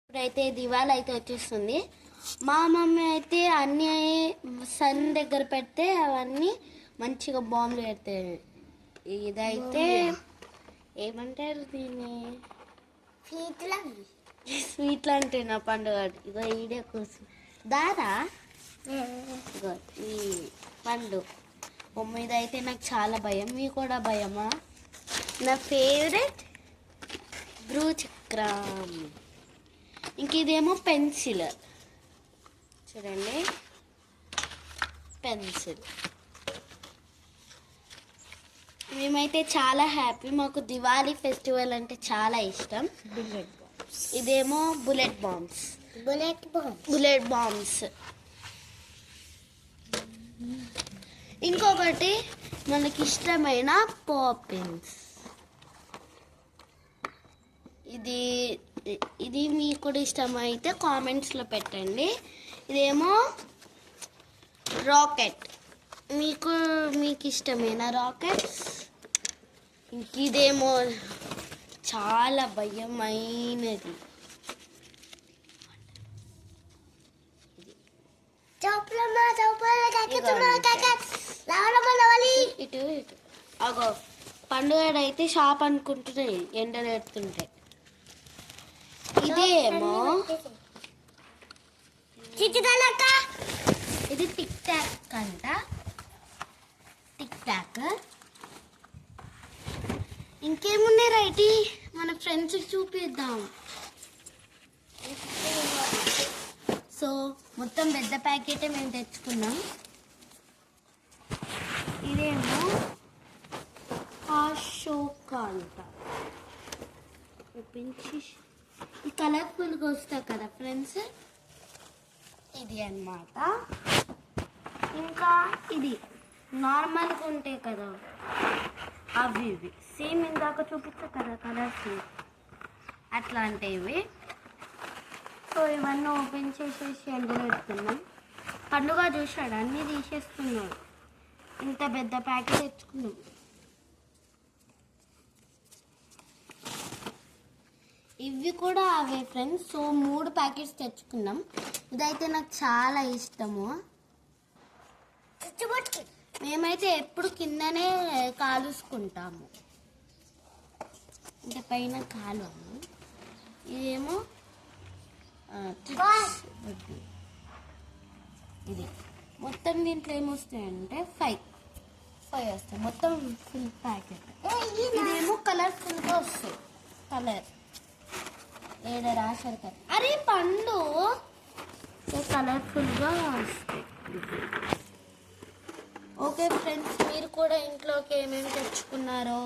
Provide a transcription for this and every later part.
ఇప్పుడైతే దివాళీ అయితే వచ్చేస్తుంది. మా మమ్మీ అయితే అన్నీ సన్ దగ్గర పెడితే అవన్నీ మంచిగా బాంబులు పెడతాయి. ఇదైతే ఏమంటారు దీన్ని, స్వీట్లు అంటే నా పండుగ. ఇగో ఈడే కోసం దారా ఇగో ఈ పండు మమ్మీ. ఇదైతే నాకు చాలా భయం. మీకు కూడా భయమా? నా ఫేవరెట్ బ్రూ చక్రం. ఇంక ఇదేమో పెన్సిల్ చూడండి, పెన్సిల్. మేమైతే చాలా హ్యాపీ. మాకు దివాళీ ఫెస్టివల్ అంటే చాలా ఇష్టం. ఇదేమో బుల్లెట్ బాంబ్స్. ఇంకొకటి మనకి ఇష్టమైన పాపిన్స్. ఇది మీకు కూడా ఇష్టమైతే కామెంట్స్లో పెట్టండి. ఇదేమో రాకెట్. మీకు ఇష్టమైన రాకెట్స్. ఇంక ఇదేమో చాలా భయమైనది. ఇటు అగో పండుగ అయితే షాప్ అనుకుంటున్నాయి ఎండలు ఎడుతుంటే. ఇదేమో ఇది టిక్ టాక్ అంట. Tick talk. ఇంకేమున్నాయి రైటీ, మన ఫ్రెండ్స్కి చూపిద్దాం. సో మొత్తం పెద్ద ప్యాకెటే మేము తెచ్చుకున్నాం. ఇదేమో అశోక అంట. ఈ కలర్ఫుల్గా వస్తాయి కదా ఫ్రెండ్స్, ఇది అన్నమాట. ఇంకా ఇది నార్మల్గా ఉంటాయి కదా అవి ఇవి సేమ్ ఇందాక చూపించా కదా కలర్స్, అట్లాంటివి. సో ఇవన్నీ ఓపెన్ చేసేసి ఎండలో పెడుతున్నాం. పండుగ చూసాడు అన్నీ తీసేస్తున్నాడు. ఇంత పెద్ద ప్యాకెట్ తెచ్చుకున్నాం. ఇవి కూడా అవే ఫ్రెండ్స్. సో 3 ప్యాకెట్స్ తెచ్చుకున్నాం. ఇదైతే నాకు చాలా ఇష్టము. మేమైతే ఎప్పుడు కిందనే కాలుసుకుంటాము, అంటే పైన కాలువము. ఇదేమో ఇది మొత్తం దీంట్లో ఏమొస్తాయంటే 5 వస్తాయి మొత్తం ఫుల్ ప్యాకెట్. ఇదేమో కలర్ఫుల్గా వస్తాయి. కలర్ ఏడ రాశారు కదా, అరే పండు కలర్ఫుల్గా వస్తాయి. ఓకే ఫ్రెండ్స్, మీరు కూడా ఇంట్లోకి ఏమేమి తెచ్చుకున్నారో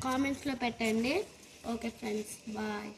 కామెంట్స్లో పెట్టండి. Okay friends, bye.